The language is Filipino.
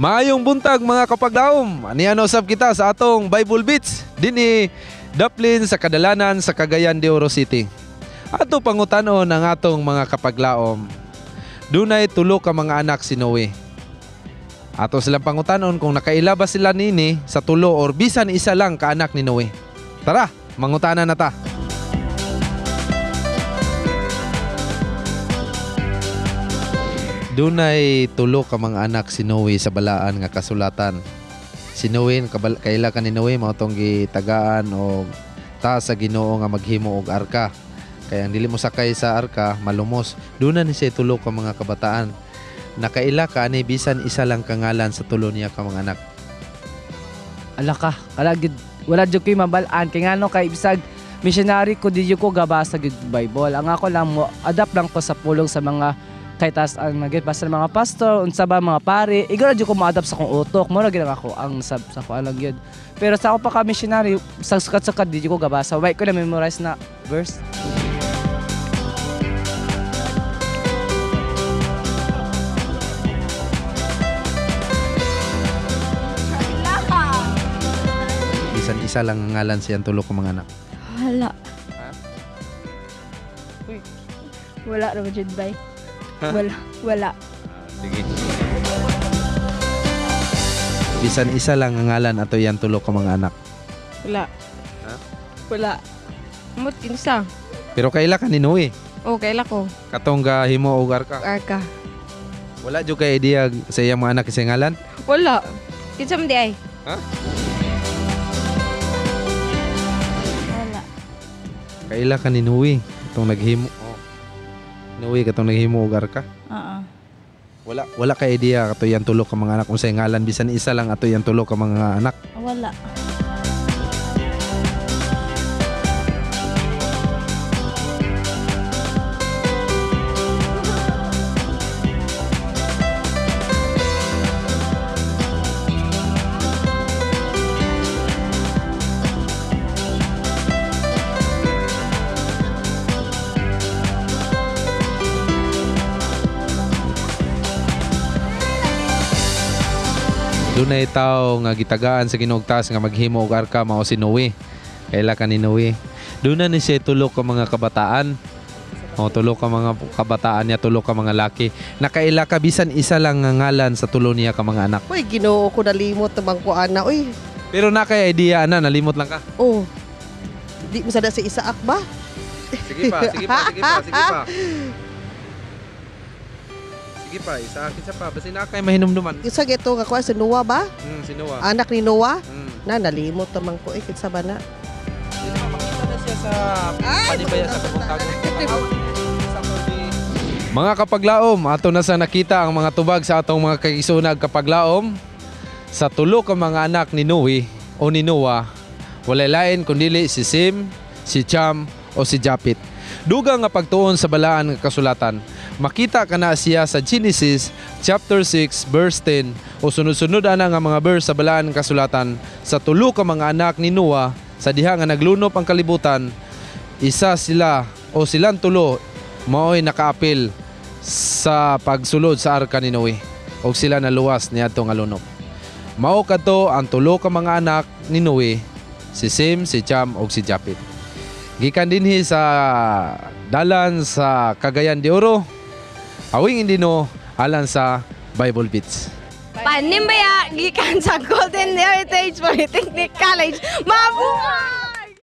Maayong buntag mga kapaglaom. Aniano usab kita sa atong Bible Beats dinhi Daplin sa Kadalanan sa Cagayan de Oro City. Ato pangutanon ang atong mga kapaglaom. Dunay tulo ka mga anak si Noe. Ato silang pangutanon kung nakaila ba sila nini sa tulo or bisan isa lang ka anak ni Noe. Tara, mangutanan na ta. Dunay tulo ka mga anak si Noe sa balaan nga kasulatan. Si Noe, kaila ka ni Noe mao tong gitagaan og taas sa Ginoo nga maghimo og arka. Kaya ang dili mo sakay sa arka, malumos. Duna ni siya tulo ka mga kabataan. Nakaila ka ni bisan isa lang kangalan sa tulo niya ka mga anak. Ala ka, wala jud ko'y mabalaan kay ngano kay bisag missionary ko di ko gabasa gid Bible. Ang ako lang mo adapt lang ko sa pulong sa mga kay tas ang nagipasa ng mga pastor unsa ba mga pare igora jud ko mo-adapt sa kong utok mo ra gid ako ang sa ko alang gyud. Pero sa ako pa ka missionary sa sukat di ko gabasa why ko na memorize na verse. Bisan isa lang ang ngalan siyang tulo ka mga anak. Wala. Ha? Uy. Wala ra jud bay. Wala. Sige. Bisan isa lang ang ngalan ato yan tulo ka mga anak. Wala. Ha? Wala. Amot kinsa? Pero kaila ka ni Noe. Oh, kaila ko. Katong ga himo og arka. Arka. Wala jud kay idea sa iyang mga anak sa ngalan. Wala. Kinsa man di ay? Ha? Wala. Kaila ka ni Noe. Katong naghimo. Oh. Noe katong naghimo og arka. Wala ka idea ato yan tulo ka mga anak kung sa ngalan bisan isa lang ato yan tulo ka mga anak. Wala. Dunay tawo nga gitagaan sa Ginoo taas nga maghimo og arka mao si Noe. Kaila ka ni Noe. Duna ni siya tulo ka mga kabataan. O tulo ka mga kabataan niya, tulo ka mga laki. Nakaila ka bisan isa lang nga ngalan sa tulo niya ka mga anak. Uy, Ginoo ko nalimot tamang ko ana. Uy, Pero na kay idea na nalimot lang ka. oh. Di mo sada si Isaak ba? Sige pa. Sige pa, isa pa. Basta na kay mahinumduman. Isa geto nga kuha si Noah ba? Si Noah. Anak ni Noah? Mm. Na nalimot tamang ko kinsa ba na? Hindi naman makita na siya sa panibaya sa kapuntagon. Mga kapaglaom, ato na sa nakita ang mga tubag sa atong mga kagisunag kapaglaom. Sa tulo ka mga anak ni Noe o ni Noah, walay lain kundili si Sim, si Cham o si Japit. Dugang nga pagtuon sa balaan nga kasulatan, makita ka na siya sa Genesis chapter 6 verse 10 o sunod-sunod ana nga mga verse sa balaan nga kasulatan sa tulo ka mga anak ni Noah sa diha nga naglunop ang kalibutan, isa sila o silang tulo mao'y nakaapil sa pagsulod sa arka ni Noe o sila naluwas niadto nga lunop. Mao kadto ang tulo ka mga anak ni Noe, si Sim, si Cham ug si Japit. Gikan dinhi sa dalan sa Cagayan de Oro, awing indino alang sa Bible Beats. Panimbaya gikan sa Golden Heritage Polytechnic College. Mabuhay!